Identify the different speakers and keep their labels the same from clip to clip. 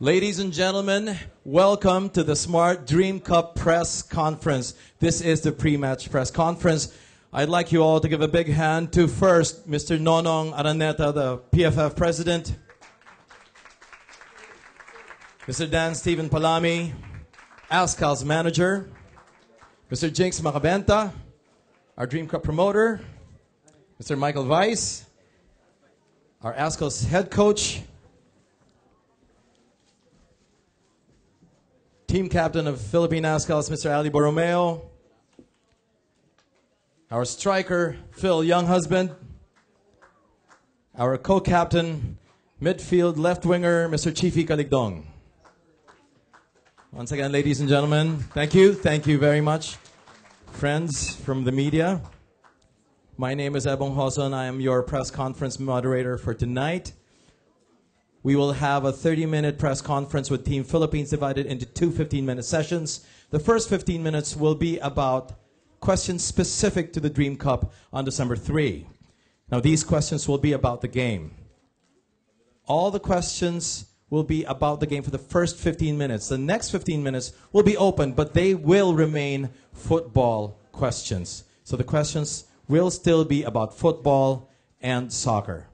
Speaker 1: Ladies and gentlemen, welcome to the Smart Dream Cup press conference. This is the pre-match press conference. I'd like you all to give a big hand to first Mr. Nonong Araneta, the PFF president, Mr. Dan Steven Palami, Azkals manager, Mr. Jinx Macabenta, our Dream Cup promoter, Mr. Michael Weiss, our Azkals head coach, team captain of Philippine Azkals, Mr. Ali Borromeo, our striker, Phil Younghusband, our co-captain, midfield left winger, Mr. Chifi Caligdong. Once again, ladies and gentlemen, thank you. Thank you very much. Friends from the media, my name is Ebong Hoson. I am your press conference moderator for tonight. We will have a 30-minute press conference with Team Philippines divided into two 15-minute sessions. The first 15 minutes will be about questions specific to the Dream Cup on December 3. Now, these questions will be about the game. All the questions will be about the game for the first 15 minutes. The next 15 minutes will be open, but they will remain football questions. So the questions will still be about football and soccer.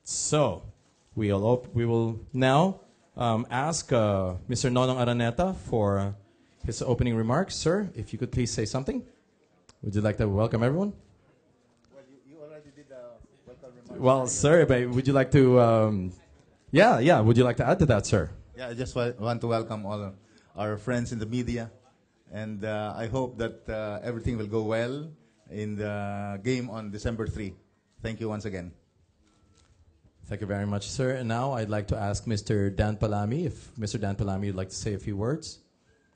Speaker 1: So we will now ask Mr. Nonong Araneta for his opening remarks. Sir, if you could please say something. Would you like to welcome everyone?
Speaker 2: Well, you already did the welcome remarks.
Speaker 1: Well, sir, would you like to... would you like to add to that, sir?
Speaker 2: Yeah, I just want to welcome all our friends in the media. And I hope that everything will go well in the game on December 3. Thank you once again.
Speaker 1: Thank you very much, sir. And now I'd like to ask Mr. Dan Palami, if Mr. Dan Palami would like to say a few words.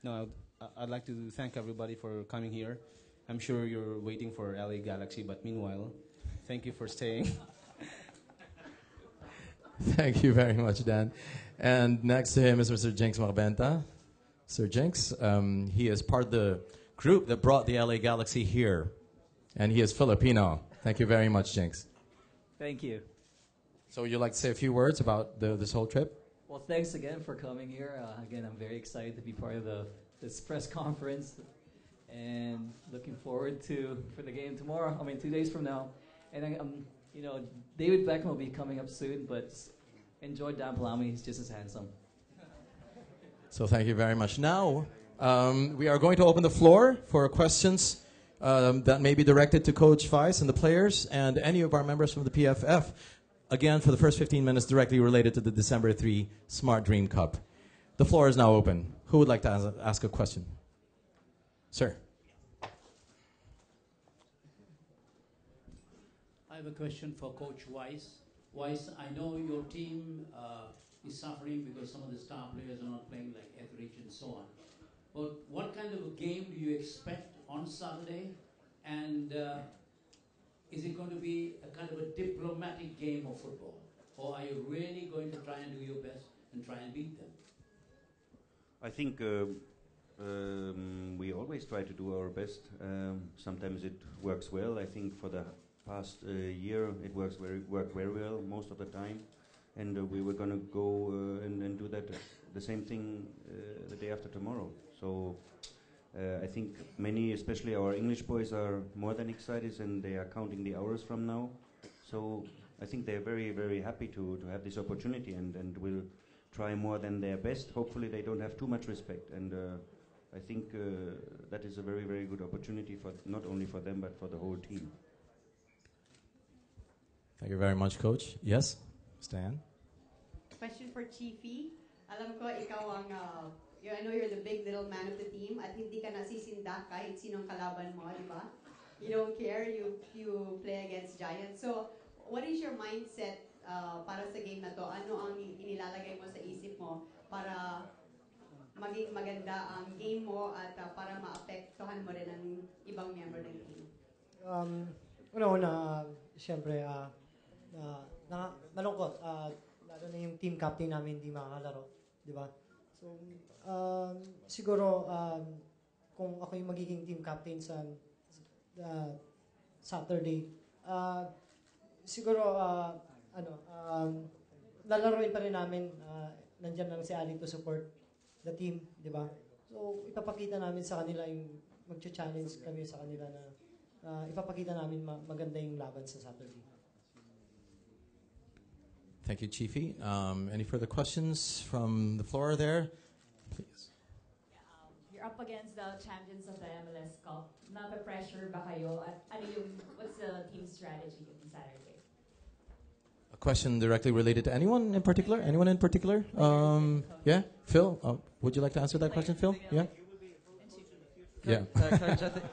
Speaker 3: No, I'd like to thank everybody for coming here. I'm sure you're waiting for LA Galaxy, but meanwhile, thank you for staying.
Speaker 1: Thank you very much, Dan. And next to him is Mr. Jinx Macabenta. Sir Jinx, he is part of the group that brought the LA Galaxy here, and he is Filipino. Thank you very much, Jinx.
Speaker 4: Thank you.
Speaker 1: So would you like to say a few words about this whole trip?
Speaker 4: Well, thanks again for coming here. Again, I'm very excited to be part of this press conference, and looking forward for the game tomorrow. 2 days from now. And David Beckham will be coming up soon, but enjoy Dan Palami. He's just as handsome.
Speaker 1: So thank you very much. Now, we are going to open the floor for questions that may be directed to Coach Weiss and the players and any of our members from the PFF. Again, for the first 15 minutes directly related to the December 3 Smart Dream Cup. The floor is now open. Who would like to ask a question? Sir.
Speaker 5: I have a question for Coach Weiss. Weiss, I know your team is suffering because some of the star players are not playing, like Etheridge and so on. But what kind of a game do you expect on Saturday? And is it going to be a kind of a diplomatic game of football? Or are you really going to try and do your best and try and beat them?
Speaker 6: I think we always try to do our best. Sometimes it works well. I think for the past year it worked very well most of the time, and we were going to go and do that the same thing the day after tomorrow. So I think many, especially our English boys, are more than excited, and they are counting the hours from now. So I think they're very, very happy to have this opportunity, and will try more than their best. Hopefully they don't have too much respect, and I think that is a very, very good opportunity for not only for them but for the whole team.
Speaker 1: Thank you very much, Coach. Yes, Stan?
Speaker 7: Question for Chiefy. Alam ko ikaw ang, I know you're the big little man of the team at hindi ka nasisindak kahit sinong kalaban mo, di ba? You don't care, you play against Giants. So, what is your mindset para sa game na to? Ano ang inilalagay mo sa isip mo para maging maganda ang game mo at para maapektuhan mo rin ang ibang member ng team?
Speaker 8: Una, siyempre, malungkot. Lalo na yung team captain namin hindi makakalaro. Di ba? So, siguro, kung ako yung magiging team captain sa Saturday, siguro, lalaroin pa rin namin nandyan lang si Ali to support the team, di ba? So, ipapakita namin sa kanila yung mag-challenge kami sa kanila na ipapakita namin maganda yung laban sa Saturday.
Speaker 1: Thank you, Chiefy. Any further questions from the floor there? Please.
Speaker 9: You're up against the champions of the MLS Cup. Nape-pressure ba kayo? At what's the team strategy on Saturday?
Speaker 1: A question directly related to anyone in particular? Anyone in particular? Yeah, Phil. Would you like to answer that question, Phil? Yeah. Yeah.
Speaker 10: Coach, I think,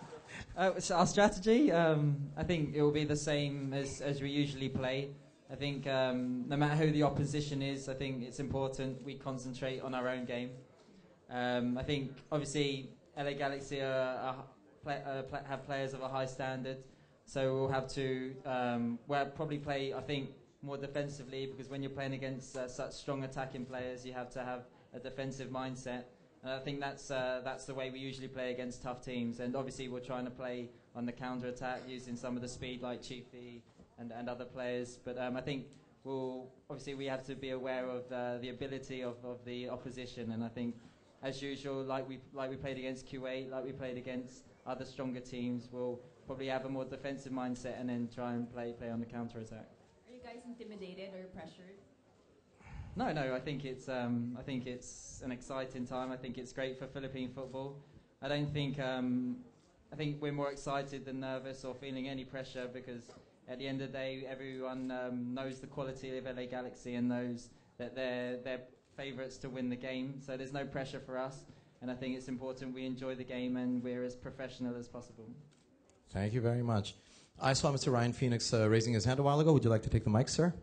Speaker 10: so our strategy, I think it will be the same as we usually play. I think no matter who the opposition is, I think it's important we concentrate on our own game. I think obviously LA Galaxy have players of a high standard, so we'll have to probably play, I think, more defensively, because when you're playing against such strong attacking players, you have to have a defensive mindset. And I think that's the way we usually play against tough teams. And obviously we're trying to play on the counter attack using some of the speed like Chiefy and other players. But I think we have to be aware of the ability of the opposition. And I think, as usual, like we played against Kuwait, like we played against other stronger teams, we'll probably have a more defensive mindset and then try and play on the counter attack.
Speaker 9: Are you guys intimidated or pressured?
Speaker 10: No. I think it's an exciting time. I think it's great for Philippine football. I don't think I think we're more excited than nervous or feeling any pressure, because at the end of the day, everyone knows the quality of LA Galaxy and knows that they're favourites to win the game. So there's no pressure for us, and I think it's important we enjoy the game and we're as professional as possible.
Speaker 1: Thank you very much. I saw Mr. Ryan Phoenix raising his hand a while ago. Would you like to take the mic, sir?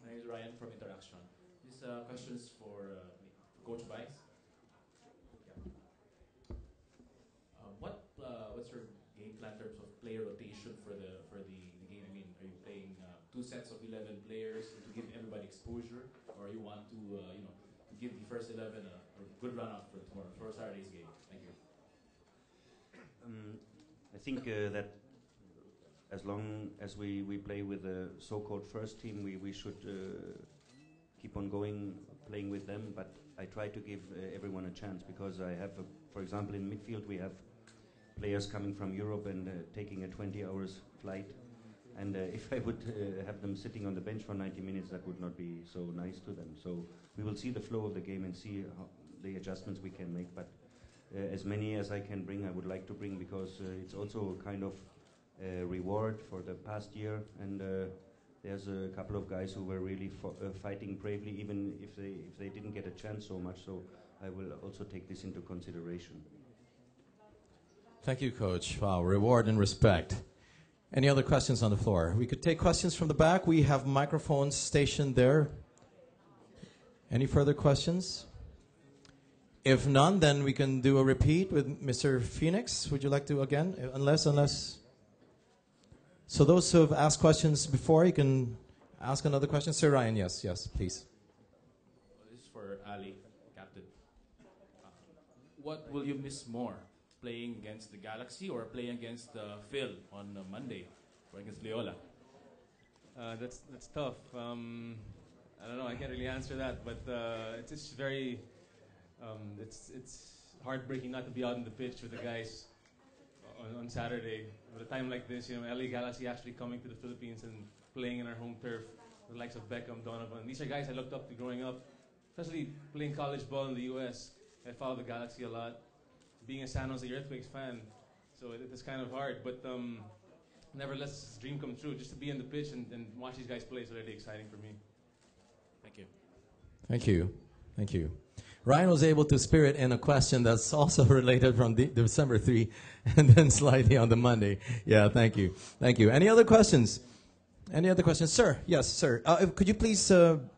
Speaker 11: My name is Ryan from Interaction. This question is for Coach Vice. What's your game plan in terms of player rotation for the game? I mean, are you playing 2 sets of 11 players to give everybody exposure, or you want to to give the first 11 a good run out for Saturday's game? Thank you.
Speaker 6: I think that as long as we play with the so-called first team, we should keep on playing with them. But I try to give everyone a chance, because I have, for example, in midfield we have players coming from Europe and taking a 20 hours flight. And if I would have them sitting on the bench for 90 minutes, that would not be so nice to them. So we will see the flow of the game and see the adjustments we can make. But as many as I can bring, I would like to bring, because it's also a kind of reward for the past year. And there's a couple of guys who were really fighting bravely, even if they didn't get a chance so much. So I will also take this into consideration.
Speaker 1: Thank you, Coach. Wow, reward and respect. Any other questions on the floor? We could take questions from the back. We have microphones stationed there. Any further questions? If none, then we can do a repeat with Mr. Phoenix. Would you like to again? Unless. So those who have asked questions before, you can ask another question. Sir Ryan, yes, please.
Speaker 11: Well, this is for Ali, Captain. What will you miss more? Playing against the Galaxy or playing against Phil on Monday, or against Loyola?
Speaker 3: That's tough. I don't know. I can't really answer that, but it's very it's heartbreaking not to be out on the pitch with the guys on Saturday at a time like this. LA Galaxy actually coming to the Philippines and playing in our home turf, the likes of Beckham, Donovan. These are guys I looked up to growing up, especially playing college ball in the U.S. I followed the Galaxy a lot. Being a San Jose Earthquakes fan, so it's kind of hard, but never lets this dream come true. Just to be in the pitch and watch these guys play is really exciting for me.
Speaker 11: Thank you.
Speaker 1: Thank you. Ryan was able to spirit in a question that's also related from December 3 and then slightly on the Monday. Yeah, thank you. Any other questions? Sir? Yes, sir. Could you please hand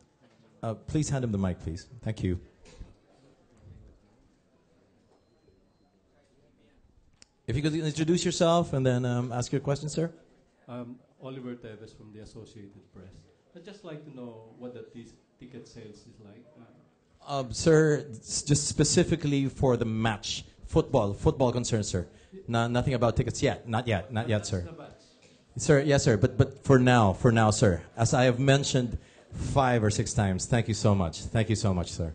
Speaker 1: him the mic, please? Thank you. If you could introduce yourself and then ask your question, sir.
Speaker 12: Oliver Teves from the Associated Press. I'd just like to know what the ticket sales is like.
Speaker 1: Sir, just specifically for the match, football concerns, sir. Nothing about tickets yet. Not yet, sir. Sir, yes, sir. But for now, sir. As I have mentioned, 5 or 6 times. Thank you so much. Thank you so much, sir.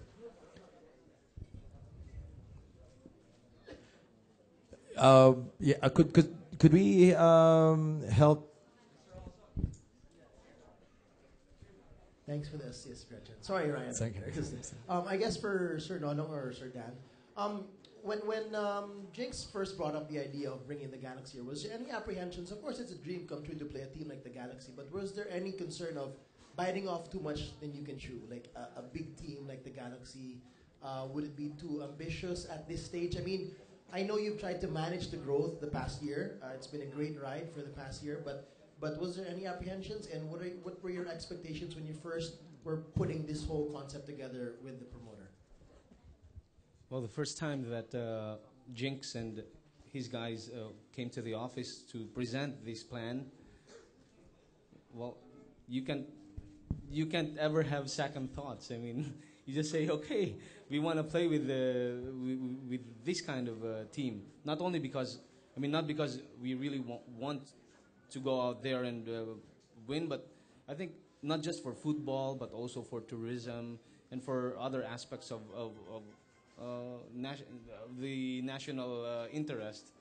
Speaker 1: Yeah, could we help?
Speaker 13: Thanks for the assist, Gretchen. Sorry, Ryan.
Speaker 1: It's okay.
Speaker 13: I guess for Sir Nonong or Sir Dan, when Jinx first brought up the idea of bringing the Galaxy here, was there any apprehensions? Of course, it's a dream come true to play a team like the Galaxy, but was there any concern of biting off too much than you can chew? Like a big team like the Galaxy, would it be too ambitious at this stage? I mean, I know you've tried to manage the growth the past year. It's been a great ride for the past year, but was there any apprehensions? And what were your expectations when you first were putting this whole concept together with the promoter?
Speaker 14: Well, the first time that Jinx and his guys came to the office to present this plan, well, you can't ever have second thoughts. I mean, you just say, okay, we want to play with this kind of team. Not because we really want to go out there and win, but I think not just for football, but also for tourism and for other aspects of the national interest.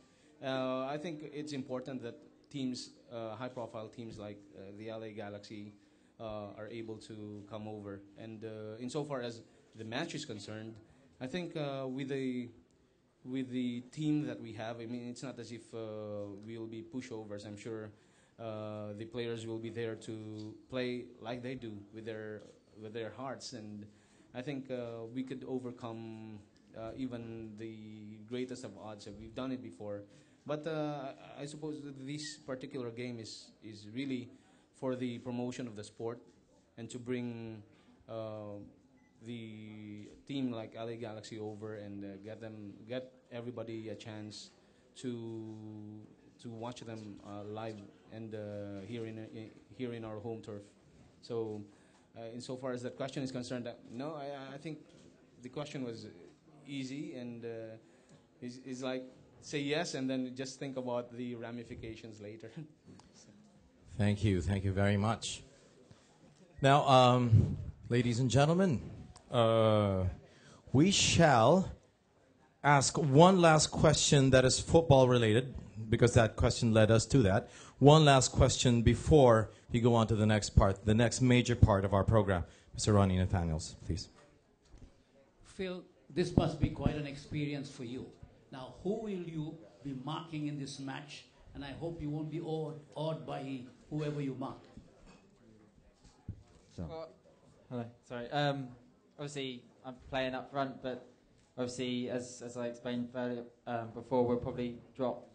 Speaker 14: I think it's important that teams, high-profile teams like the LA Galaxy, are able to come over. And insofar as the match is concerned, I think with the team that we have, I mean, it's not as if we'll be pushovers. I'm sure the players will be there to play like they do with their hearts, and I think we could overcome even the greatest of odds. We've done it before, but I suppose that this particular game is really for the promotion of the sport and to bring the team like LA Galaxy over and get everybody a chance to watch them live and here in our home turf. So, insofar as that question is concerned, no, I think the question was easy and is like say yes and then just think about the ramifications later.
Speaker 1: Thank you very much. Now, ladies and gentlemen, we shall ask one last question that is football related, because that question led us to that. One last question before we go on to the next part, the next major part of our program. Mr. Ronnie Nathaniels, please.
Speaker 5: Phil, this must be quite an experience for you. Now, who will you be marking in this match? And I hope you won't be awed by whoever you mark.
Speaker 10: So. Hello, sorry. Obviously, I'm playing up front, but obviously, as I explained earlier, before, we'll probably drop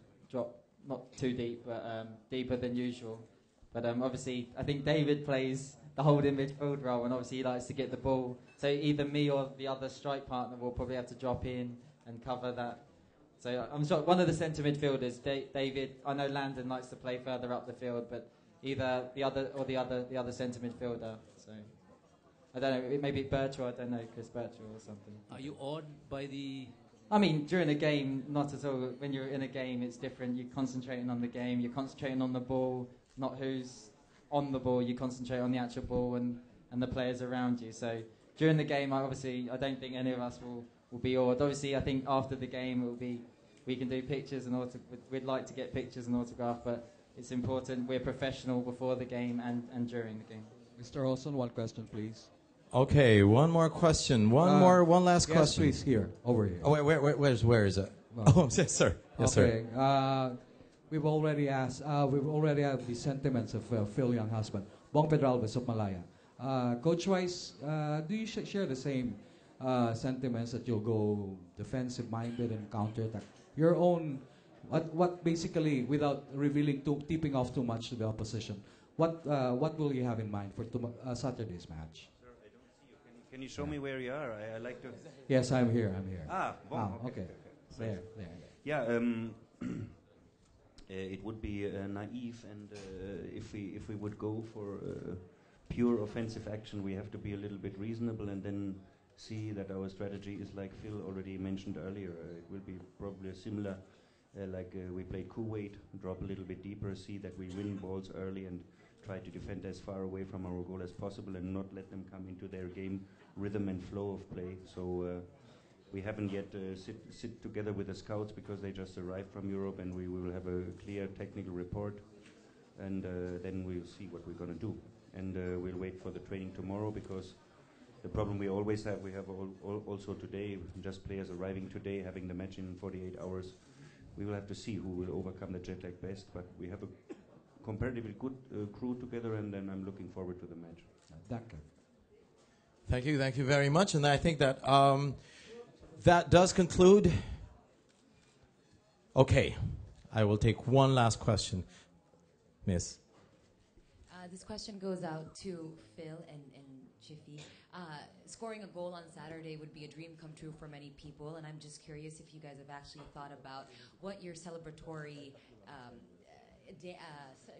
Speaker 10: not too deep, but deeper than usual. But obviously, I think David plays the holding midfield role, and obviously he likes to get the ball. So either me or the other strike partner will probably have to drop in and cover that. So I'm sure one of the centre midfielders, David. I know Landon likes to play further up the field, but either the other centre midfielder. So I don't know, maybe Bertrand. I don't know, Chris Bertrand or something.
Speaker 5: Are you awed by the?
Speaker 10: I mean, during a game, not at all. When you're in a game, it's different. You're concentrating on the game. You're concentrating on the ball, not who's on the ball. You concentrate on the actual ball and the players around you. So during the game, I don't think any of us will be awed. Obviously, I think after the game, we can do pictures and we'd like to get pictures and autograph, but it's important we're professional before the game and during the game.
Speaker 15: Mr. Olson, one question, please.
Speaker 1: Okay, one more question. One last
Speaker 15: yes,
Speaker 1: question.
Speaker 15: Please, here, over here.
Speaker 1: Oh, where is it? Oh, yes, sir. Yes,
Speaker 15: okay.
Speaker 1: sir.
Speaker 15: We've already asked. We've already had the sentiments of Phil Younghusband, Bong Pedralbes of Malaya. Coach-wise, do you share the same sentiments that you'll go defensive-minded and counter-attack? Your own, what basically, without revealing tipping off too much to the opposition, what will you have in mind for Saturday's match?
Speaker 6: Sir, I don't see you. Can you show me where you are? I like to.
Speaker 15: Yes, I'm here.
Speaker 6: Bon,
Speaker 15: okay. There.
Speaker 6: Yeah. It would be naive, and if we would go for pure offensive action, we have to be a little bit reasonable, and then see that our strategy is like Phil already mentioned earlier. It will be probably similar, like we played Kuwait, drop a little bit deeper, see that we win balls early, and try to defend as far away from our goal as possible and not let them come into their game rhythm and flow of play. So we haven't yet sit together with the scouts because they just arrived from Europe, and we will have a clear technical report, and then we'll see what we're going to do. And we'll wait for the training tomorrow, because the problem we always have, we have also today, just players arriving today, having the match in 48 hours. We will have to see who will overcome the jet lag best, but we have a comparatively good crew together, and then I'm llooking forward to the match.
Speaker 1: Thank you very much. And I think that that does conclude. Okay, I will take one last question, Miss.
Speaker 16: This question goes out to Phil and Jiffy. Scoring a goal on Saturday would be a dream come true for many people, and I'm just curious if you guys have actually thought about what your celebratory,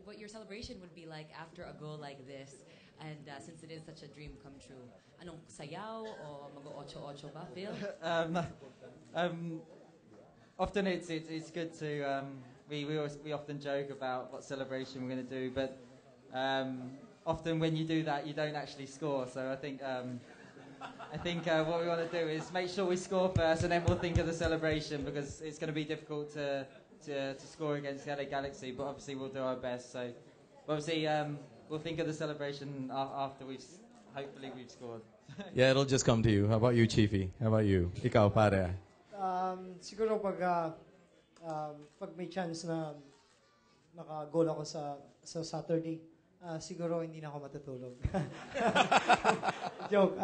Speaker 16: what your celebration would be like after a goal like this, and since it is such a dream come true. Anong sayaw o mag-8-8 ba, Phil?
Speaker 10: Often it's good to we often joke about what celebration we're going to do, but often when you do that, you don't actually score. So I think what we want to do is make sure we score first, and then we'll think of the celebration, because it's going to be difficult to score against the LA Galaxy. But obviously we'll do our best. So obviously we'll think of the celebration after hopefully we've scored.
Speaker 1: Yeah, it'll just come to you. How about you, Chiefy? How about you? Ikaw, pare.
Speaker 8: Siguro pag may chance na naka-goal ako sa Saturday, siguro hindi na ako matutulog. Joke.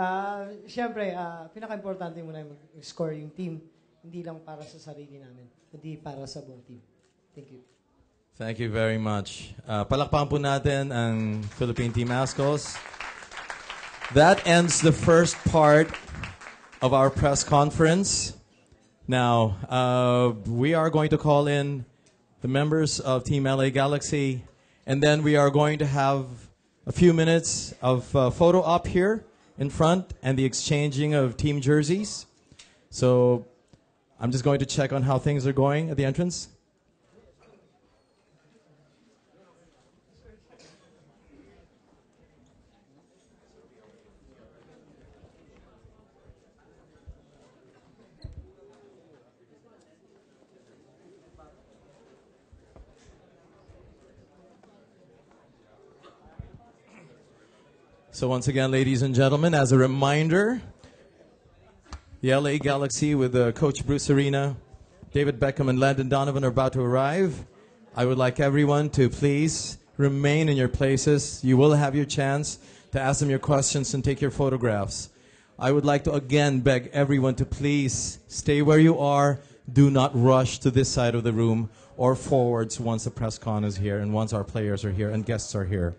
Speaker 8: Siyempre, pinaka-importante muna mag-score yung team. Hindi lang para sa sarili namin, kundi para sa buong team. Thank you.
Speaker 1: Thank you very much. Palakpakan po natin ang Philippine Team Azkals. That ends the first part of our press conference. Now, we are going to call in the members of Team LA Galaxy, and then we are going to have a few minutes of photo op here in front and the exchanging of team jerseys. So I'm just going to check on how things are going at the entrance. So once again, ladies and gentlemen, as a reminder, the LA Galaxy with Coach Bruce Arena, David Beckham and Landon Donovan are about to arrive. I would like everyone to please remain in your places. You will have your chance to ask them your questions and take your photographs. I would like to again beg everyone to please stay where you are. Do not rush to this side of the room or forwards once the press con is here and once our players are here and guests are here.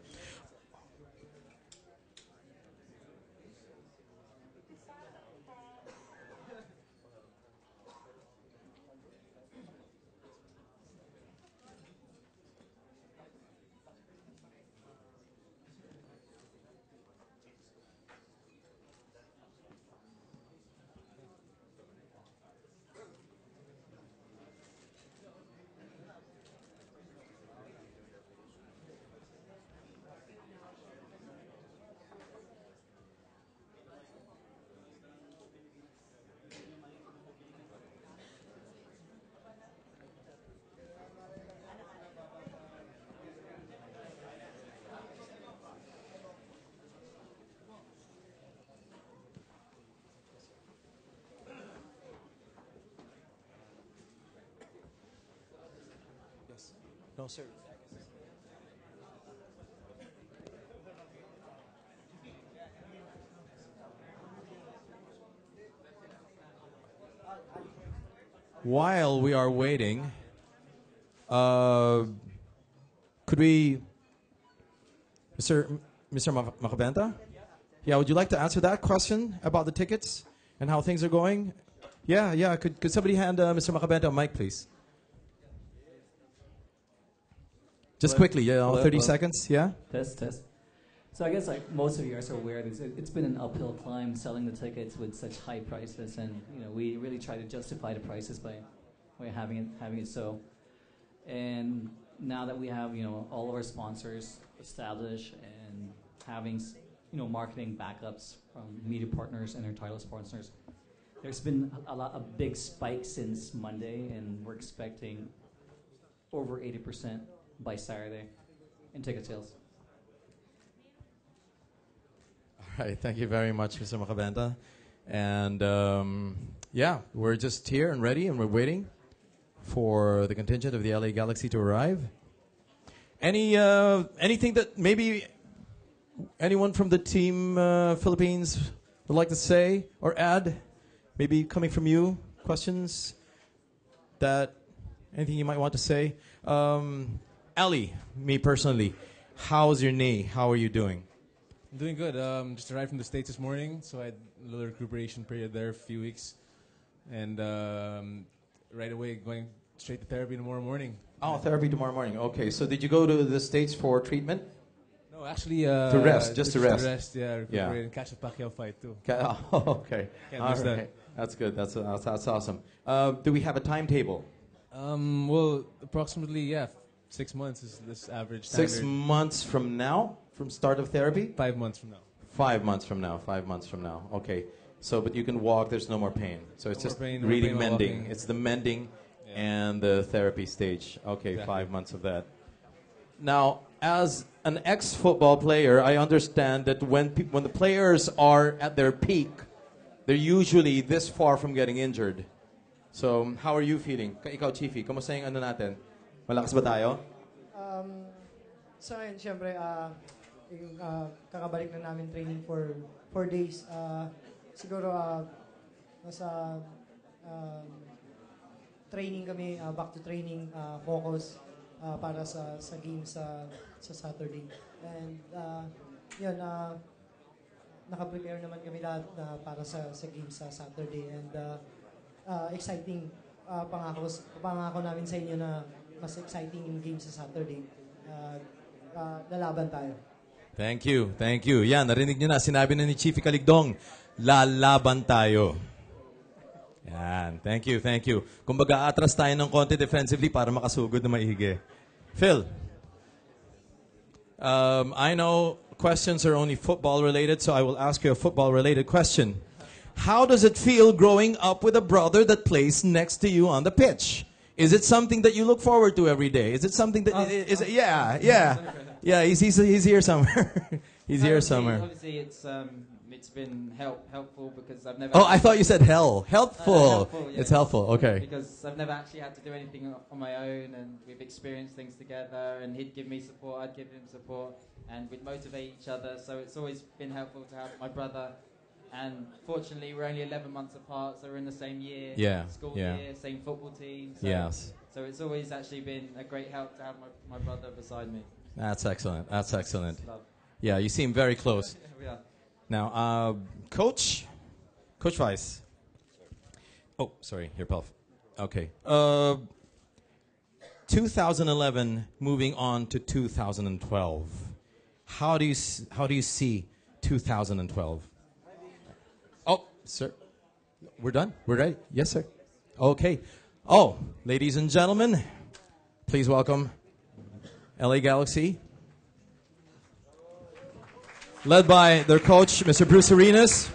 Speaker 17: No, sir.
Speaker 1: While we are waiting, could we, Mr. Macabenta? Yeah, would you like to answer that question about the tickets and how things are going? Yeah. Could somebody hand Mr. Macabenta a mic, please? Just quickly, 30 seconds, yeah?
Speaker 4: Test. So I guess like most of you are aware, it's been an uphill climb selling the tickets with such high prices, and we really try to justify the prices by having it so. And now that we have all of our sponsors established and having marketing backups from media partners and our title sponsors, there's been a big spike since Monday, and we're expecting over 80% by Saturday in ticket sales.
Speaker 1: All right, thank you very much, Mr. Macabenta. And yeah, we're just here and ready, and we're waiting for the contingent of the LA Galaxy to arrive. Anything that maybe anyone from the team Philippines would like to say or add? Maybe coming from you, questions anything you might want to say? Ali, me personally, how's your knee? How are you doing?
Speaker 3: I'm doing good. Just arrived from the States this morning, so I had a little recuperation period there, a few weeks. And right away going straight to therapy tomorrow morning.
Speaker 1: Oh, therapy tomorrow morning. Okay, so did you go to the States for treatment?
Speaker 3: No, actually...
Speaker 1: to rest, just to rest.
Speaker 3: To rest, yeah, recuperate and catch a Pacquiao fight too.
Speaker 1: Oh, okay.
Speaker 3: Can't miss that.
Speaker 1: That's good. That's awesome. Do we have a timetable?
Speaker 3: Well, approximately, 6 months is this average standard.
Speaker 1: 6 months from now, from start of therapy?
Speaker 3: 5 months from now.
Speaker 1: 5 months from now. 5 months from now. Okay. So, but you can walk. There's no more pain. So it's just really mending. It's the mending and the therapy stage. Okay, exactly. 5 months of that. Now, as an ex-football player, I understand that when the players are at their peak, they're usually this far from getting injured. So, how are you feeling? Ikaw, Chiefy, kamusta yung ano natin? Malakas ba tayo?
Speaker 8: Sa ngayon, siyempre, kakabalik na namin training for 4 days. Siguro, nasa training kami, back to training, focus para sa game sa Saturday. And yun, naka-prepare naman kami lahat para sa game sa Saturday. And exciting, pangako namin sa inyo na mas exciting yung game sa Saturday. Lalaban tayo.
Speaker 1: Thank you. Yan, narinig nyo na. Sinabi na ni Chiefy Caligdong, lalaban tayo. Yan, thank you. Kumbaga, atras tayo ng konti defensively para makasugod na maigi. Phil, I know questions are only football-related, so I will ask you a football-related question. How does it feel growing up with a brother that plays next to you on the pitch? Is it something that you look forward to every day? Is it something that... Yeah, he's here somewhere. He's here somewhere.
Speaker 10: Obviously, it's been helpful because I've never...
Speaker 1: Oh, I thought you said hell. Helpful.
Speaker 10: Yeah.
Speaker 1: It's helpful, okay.
Speaker 10: Because I've never actually had to do anything on my own, and we've experienced things together, and he'd give me support, I'd give him support, and we'd motivate each other. So it's always been helpful to have my brother. And fortunately, we're only 11 months apart, so we're in the same year, school year, same football team. So, so it's always actually been a great help to have my brother beside me.
Speaker 1: That's excellent. Yeah, you seem very close.
Speaker 10: Yeah.
Speaker 1: Now, Coach Weiss. Oh, sorry, your Pelf. Okay. 2011 moving on to 2012. How do you see 2012? Oh, sir. We're done? We're ready? Yes, sir. Okay. Oh, ladies and gentlemen, please welcome LA Galaxy. Led by their coach, Mr. Bruce Arenas.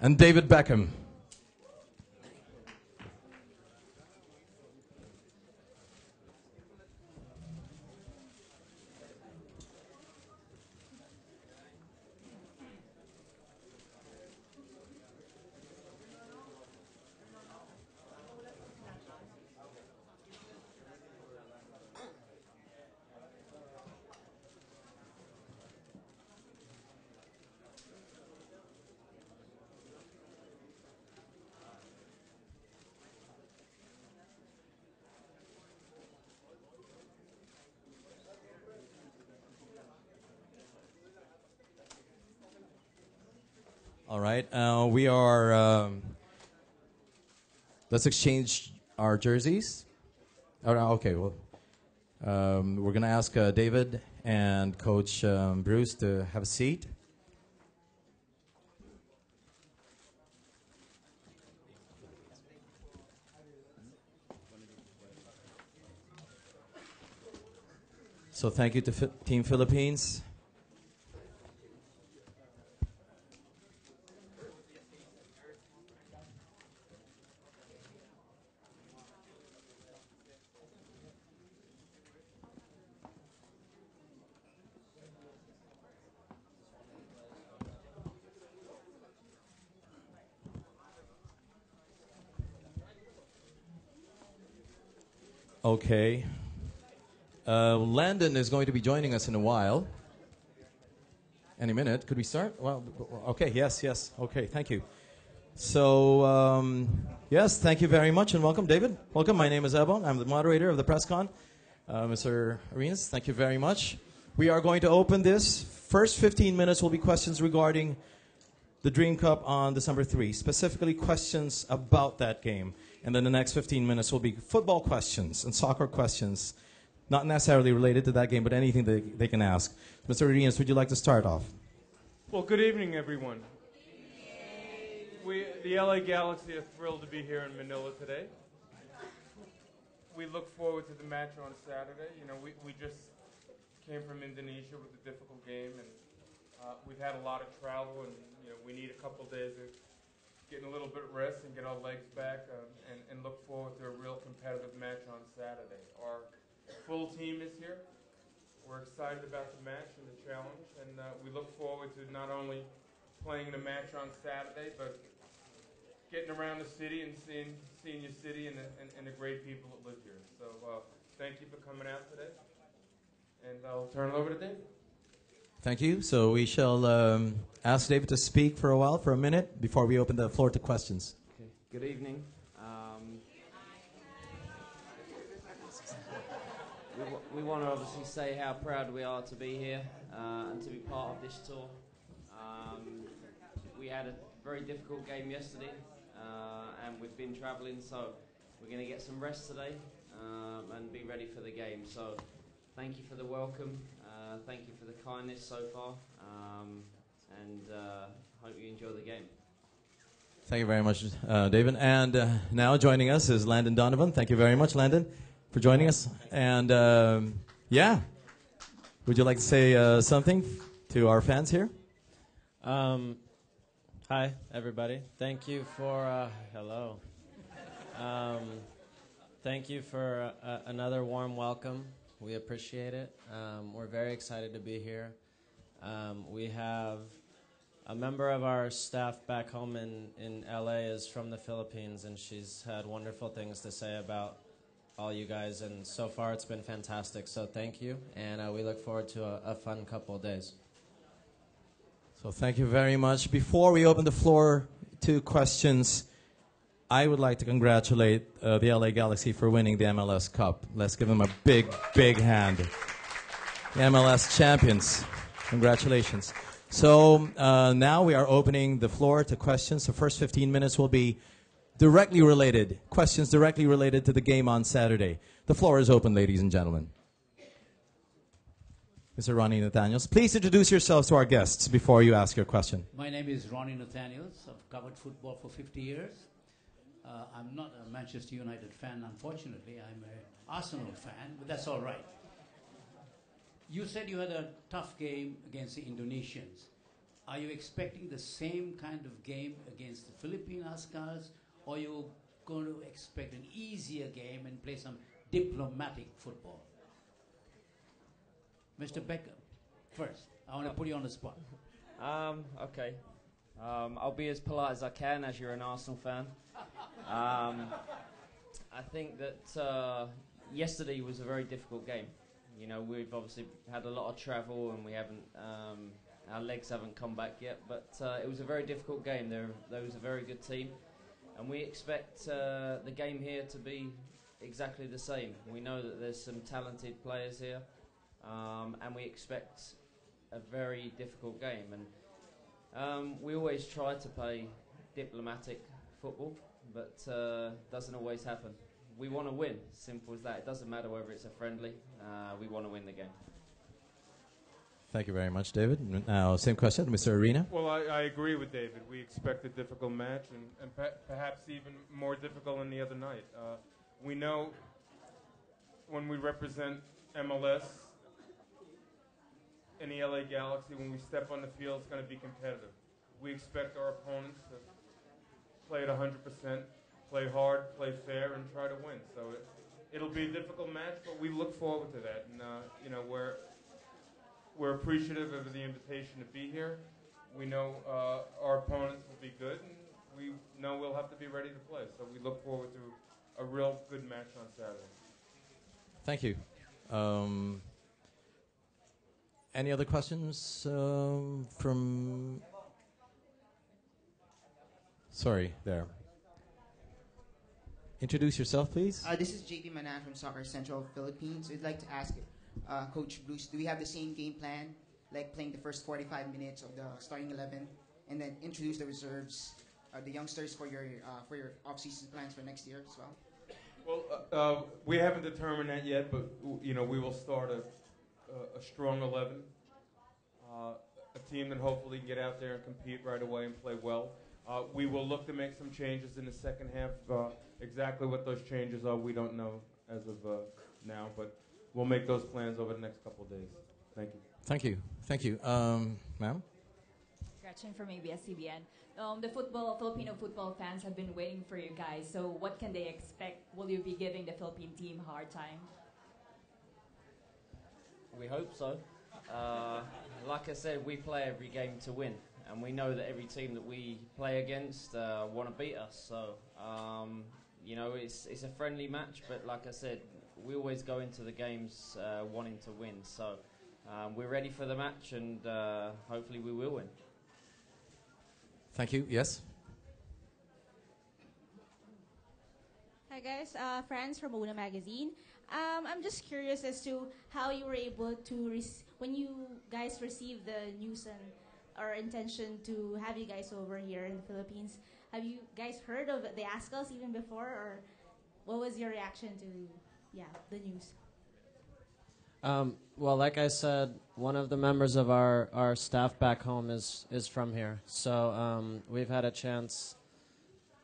Speaker 1: And David Beckham. All right, we are. Let's exchange our jerseys. Okay, well, we're going to ask David and Coach Bruce to have a seat. So thank you to Team Philippines. Okay. Landon is going to be joining us in a while. Any minute. Could we start? Well, okay. Yes. Okay. Thank you. So, yes, thank you very much and welcome, David. Welcome. My name is Ebon. I'm the moderator of the Presscon. Mr. Arenas, thank you very much. We are going to open this. First 15 minutes will be questions regarding the Dream Cup on December 3, specifically questions about that game. And then the next 15 minutes will be football questions and soccer questions, not necessarily related to that game, but anything they can ask. Mr. Arenas, would you like to start off?
Speaker 18: Well, good evening, everyone. The LA Galaxy are thrilled to be here in Manila today. We look forward to the match on Saturday. You know, we just came from Indonesia with a difficult game, and we've had a lot of travel, and you know, we need a couple days of getting a little bit of rest and get our legs back, and look forward to a real competitive match on Saturday. Our full team is here. We're excited about the match and the challenge, and we look forward to not only playing the match on Saturday, but getting around the city and seeing your city and the great people that live here. So thank you for coming out today, and I'll turn it over to David.
Speaker 1: Thank you. So we shall ask David to speak for a while, for a minute, before we open the floor to questions.
Speaker 19: Okay. Good evening. We want to obviously say how proud we are to be here and to be part of this tour. We had a very difficult game yesterday, and we've been traveling, so we're going to get some rest today and be ready for the game. So thank you for the welcome. Thank you for the kindness so far, and hope you enjoy the game.
Speaker 1: Thank you very much, David. And now joining us is Landon Donovan. Thank you very much, Landon, for joining us. And yeah, would you like to say something to our fans here?
Speaker 20: Hi, everybody. Thank you for hello. Thank you for another warm welcome. We appreciate it. We're very excited to be here. We have a member of our staff back home in LA is from the Philippines, and she's had wonderful things to say about all you guys, and so far it's been fantastic. So thank you, and we look forward to a fun couple of days.
Speaker 1: So thank you very much. Before we open the floor to questions, I would like to congratulate the LA Galaxy for winning the MLS Cup. Let's give them a big, big hand. The MLS champions. Congratulations. So now we are opening the floor to questions. The first 15 minutes will be directly related, questions directly related to the game on Saturday. The floor is open, ladies and gentlemen. Mr. Ronnie Nathaniels, please introduce yourselves to our guests before you ask your question.
Speaker 5: My name is Ronnie Nathaniels. I've covered football for 50 years. I'm not a Manchester United fan, unfortunately. I'm an Arsenal fan, but that's all right. You said you had a tough game against the Indonesians. Are you expecting the same kind of game against the Philippine Azkals, or are you going to expect an easier game and play some diplomatic football? Mr. Becker, first. I want to put you on the spot.
Speaker 19: Okay. I'll be as polite as I can, as you're an Arsenal fan. I think that yesterday was a very difficult game. You know, we've obviously had a lot of travel, and we haven't, our legs haven't come back yet. But it was a very difficult game. There was a very good team, and we expect the game here to be exactly the same. We know that there's some talented players here, and we expect a very difficult game. And we always try to play diplomatic football, but doesn't always happen. We want to win, simple as that. It doesn't matter whether it's a friendly, we want to win the game.
Speaker 1: Thank you very much, David. Now, same question, Mr. Arena.
Speaker 18: Well, I agree with David. We expect a difficult match, and perhaps even more difficult than the other night. We know when we represent MLS, in the LA Galaxy, when we step on the field, it's going to be competitive. We expect our opponents to play at 100%, play hard, play fair, and try to win. So it'll be a difficult match, but we look forward to that. And we're appreciative of the invitation to be here. We know our opponents will be good, and we know we'll have to be ready to play. So we look forward to a real good match on Saturday.
Speaker 1: Thank you. Any other questions from... Sorry, there. Introduce yourself, please.
Speaker 21: This is JP Manan from Soccer Central Philippines. We'd like to ask Coach Bruce, do we have the same game plan, like playing the first 45 minutes of the starting 11, and then introduce the reserves, the youngsters for your off-season plans for next year as well?
Speaker 18: Well, we haven't determined that yet, but we will start a strong 11, a team that hopefully can get out there and compete right away and play well. We will look to make some changes in the second half. Exactly what those changes are, we don't know as of now, but we'll make those plans over the next couple of days. Thank you.
Speaker 1: Thank you. Thank you. Ma'am?
Speaker 9: Gretchen from ABS-CBN. The Filipino football fans have been waiting for you guys. So what can they expect? Will you be giving the Philippine team a hard time?
Speaker 19: We hope so. Like I said, we play every game to win, and we know that every team that we play against want to beat us. So, it's a friendly match, but like I said, we always go into the games wanting to win. So, we're ready for the match, and hopefully we will win.
Speaker 1: Thank you. Yes?
Speaker 22: Hi guys, Franz from Una Magazine. I'm just curious as to how you were able to, when you guys received the news or intention to have you guys over here in the Philippines, have you guys heard of the Azkals even before, or what was your reaction to, the news?
Speaker 20: Well, like I said, one of the members of our staff back home is from here. So we've had a chance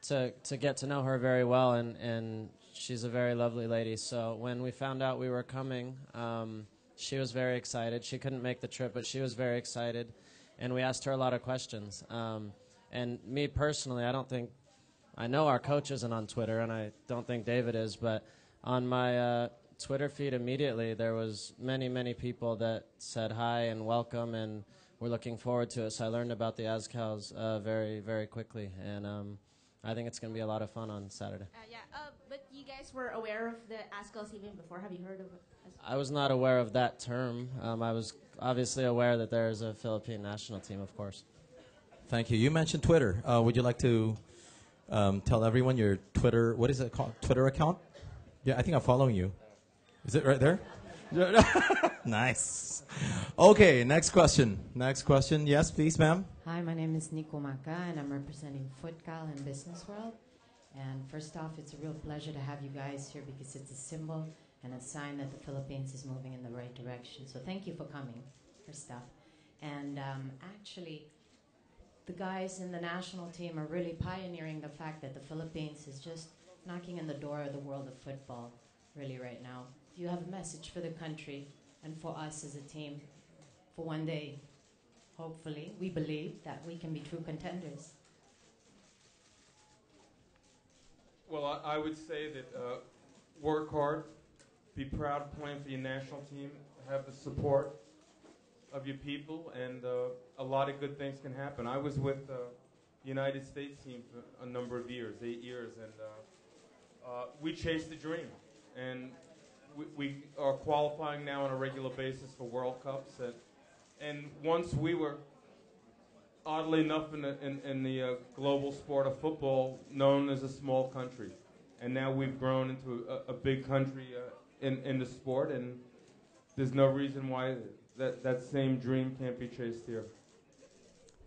Speaker 20: to get to know her very well, and she's a very lovely lady. So when we found out we were coming, she was very excited. She couldn't make the trip, but she was very excited. And we asked her a lot of questions. And me personally, I know our coach isn't on Twitter, and I don't think David is, but on my Twitter feed immediately, there was many people that said hi and welcome, and we're looking forward to it. So I learned about the Azkals very, very quickly, and I think it's going to be a lot of fun on Saturday.
Speaker 22: But you guys were aware of the Azkals even before. Have you heard of it?
Speaker 20: I was not aware of that term. I was obviously aware that there is a Philippine national team, of course.
Speaker 1: Thank you. You mentioned Twitter. Would you like to tell everyone your Twitter, what is it called, Twitter account? Yeah, I think I'm following you. Is it right there? Nice. Okay, next question. Next question. Yes, please, ma'am.
Speaker 23: Hi, my name is Nico Maka, and I'm representing Footcal and Business World. And first off, it's a real pleasure to have you guys here because it's a symbol and a sign that the Philippines is moving in the right direction. So thank you for coming, first off. And actually, the guys in the national team are really pioneering the fact that the Philippines is just knocking on the door of the world of football, really, right now. You have a message for the country and for us as a team for one day. Hopefully, we believe that we can be true contenders.
Speaker 18: Well, I would say that work hard, be proud of playing for your national team, have the support of your people, and a lot of good things can happen. I was with the United States team for a number of years, 8 years, and we chased the dream. And we are qualifying now on a regular basis for World Cups. And once we were, oddly enough, in the global sport of football, known as a small country. And now we've grown into a big country in the sport, and there's no reason why that same dream can't be chased here.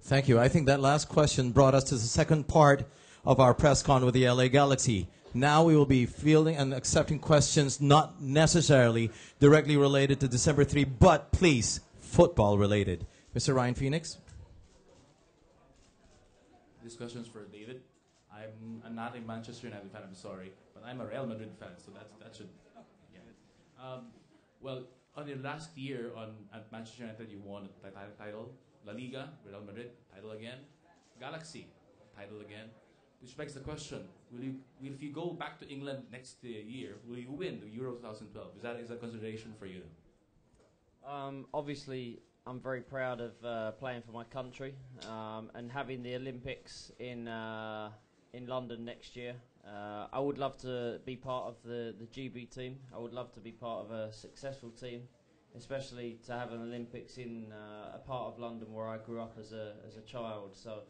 Speaker 1: Thank you. I think that last question brought us to the second part of our press con with the LA Galaxy. Now we will be fielding and accepting questions not necessarily directly related to December 3, but please, football related. Mr. Ryan Phoenix.
Speaker 11: This question is for David. I'm not a Manchester United fan, I'm sorry, but I'm a Real Madrid fan, so that should get it. Well, on your last year at Manchester United, you won a title, La Liga, Real Madrid, title again, Galaxy, title again. Which begs the question: if you go back to England next year, will you win the Euro 2012? Is that consideration for you?
Speaker 19: Obviously, I'm very proud of playing for my country and having the Olympics in London next year. I would love to be part of the GB team. I would love to be part of a successful team, especially to have an Olympics in a part of London where I grew up as a child. So,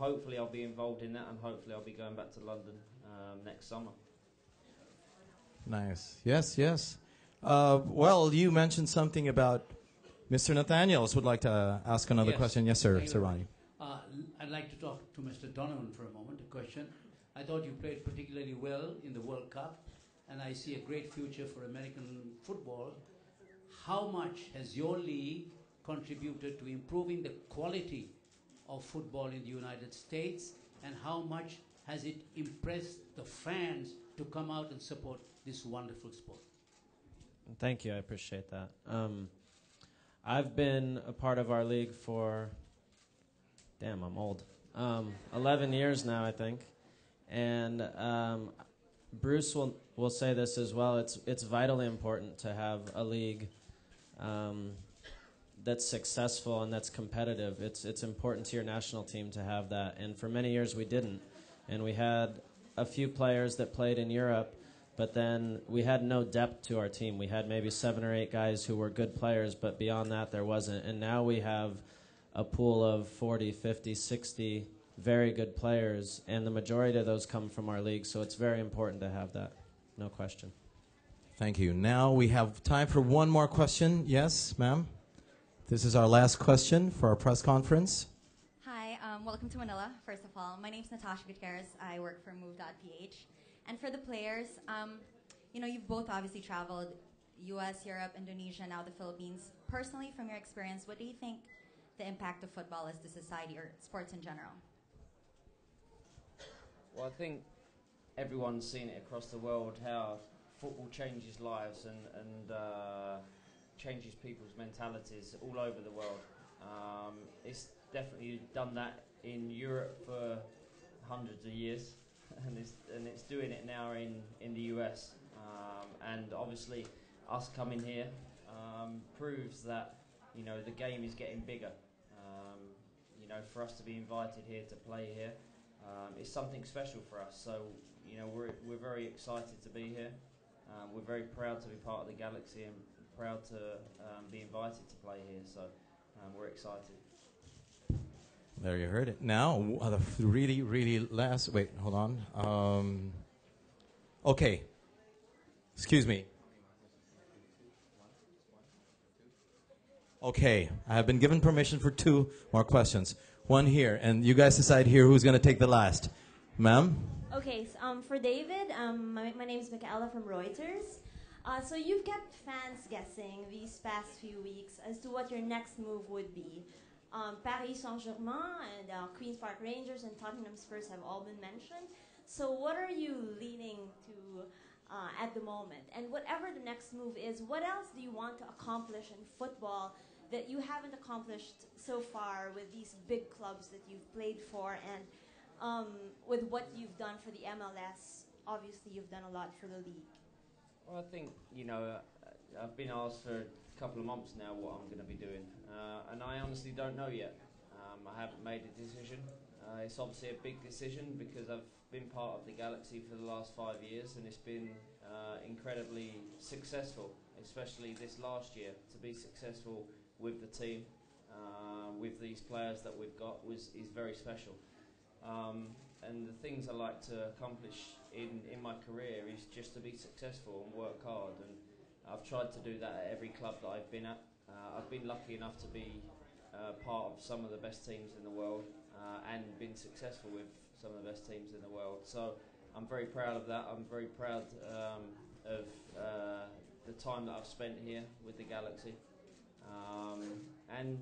Speaker 19: hopefully I'll be involved in that, and hopefully I'll be going back to London next summer.
Speaker 1: Nice. Yes, yes. Well, you mentioned something about Mr. Nathaniels would like to ask another question. Yes, sir, Sir Ronnie.
Speaker 5: I'd like to talk to Mr. Donovan for a moment. A question. I thought you played particularly well in the World Cup, and I see a great future for American football. How much has your league contributed to improving the quality of football in the United States, and how much has it impressed the fans to come out and support this wonderful sport?
Speaker 20: Thank you, I appreciate that. I've been a part of our league for, damn, I'm old, 11 years now, I think. And Bruce will say this as well. It's vitally important to have a league that's successful and that's competitive. It's important to your national team to have that. And for many years we didn't. And we had a few players that played in Europe, but then we had no depth to our team. We had maybe 7 or 8 guys who were good players, but beyond that there wasn't. And now we have a pool of 40, 50, 60 very good players, and the majority of those come from our league, so it's very important to have that, no question.
Speaker 1: Thank you. Now we have time for one more question. Yes, ma'am? This is our last question for our press conference.
Speaker 2: Hi, welcome to Manila, first of all. My name is Natasha Gutierrez. I work for Move.ph. And for the players, you've both obviously traveled U.S., Europe, Indonesia, now the Philippines. Personally, from your experience, what do you think the impact of football is to society or sports in general?
Speaker 19: Well, I think everyone's seen it across the world, how football changes lives and changes people's mentalities all over the world. It's definitely done that in Europe for hundreds of years, and it's doing it now in the US. And obviously, us coming here proves that the game is getting bigger. For us to be invited here to play here, it's something special for us. So we're very excited to be here. We're very proud to be part of the Galaxy and proud to be invited to play here. So we're excited.
Speaker 1: There you heard it. Now, the really, really last... Wait, hold on. Okay. Excuse me. Okay, I have been given permission for 2 more questions. One here, and you guys decide here who's going to take the last. Ma'am?
Speaker 7: Okay, so, for David, my name is Michaela from Reuters. So you've kept fans guessing these past few weeks as to what your next move would be. Paris Saint-Germain and Queen's Park Rangers and Tottenham Spurs have all been mentioned. So what are you leaning to at the moment? And whatever the next move is, what else do you want to accomplish in football that you haven't accomplished so far with these big clubs that you've played for, and with what you've done for the MLS? Obviously, you've done a lot for the league.
Speaker 19: Well, I think, I've been asked for a couple of months now what I'm going to be doing, and I honestly don't know yet. I haven't made a decision. It's obviously a big decision because I've been part of the Galaxy for the last 5 years, and it's been incredibly successful, especially this last year. To be successful with the team, with these players that we've got, is very special. And the things I like to accomplish in my career is just to be successful and work hard, and I've tried to do that at every club that I've been at. I've been lucky enough to be part of some of the best teams in the world, and been successful with some of the best teams in the world. So I'm very proud of that. I'm very proud of the time that I've spent here with the Galaxy, and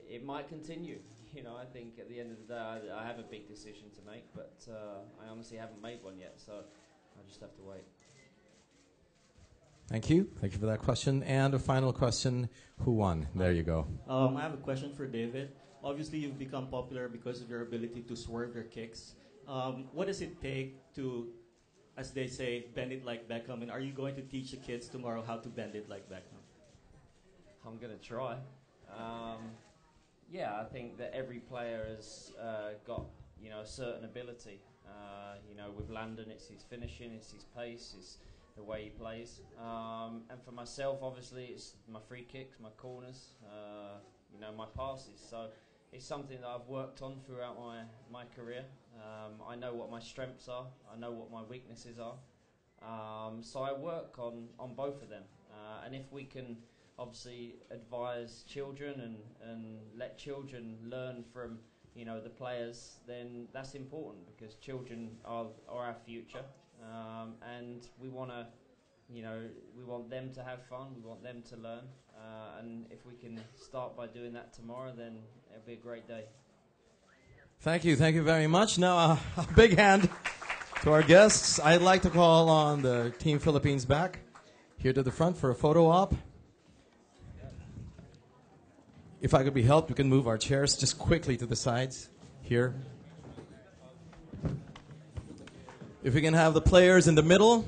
Speaker 19: it might continue. I think at the end of the day, I have a big decision to make, but I honestly haven't made one yet, so I just have to wait.
Speaker 1: Thank you. Thank you for that question. And a final question. Who won? There you go.
Speaker 12: I have a question for David. Obviously, you've become popular because of your ability to swerve your kicks. What does it take to, as they say, bend it like Beckham? And are you going to teach the kids tomorrow how to bend it like Beckham?
Speaker 19: I'm going to try. Yeah, I think that every player has got, a certain ability. With Landon, it's his finishing, it's his pace, it's the way he plays. And for myself, obviously, it's my free kicks, my corners, my passes. So it's something that I've worked on throughout my career. I know what my strengths are. I know what my weaknesses are. So I work on both of them. And if we can obviously advise children and let children learn from the players, then that's important because children are our future, and we want to, we want them to have fun, we want them to learn, and if we can start by doing that tomorrow, then it'll be a great day.
Speaker 1: Thank you very much. Now, a big hand to our guests. I'd like to call on the Team Philippines back here to the front for a photo op. If I could be helped, we can move our chairs just quickly to the sides here. If we can have the players in the middle.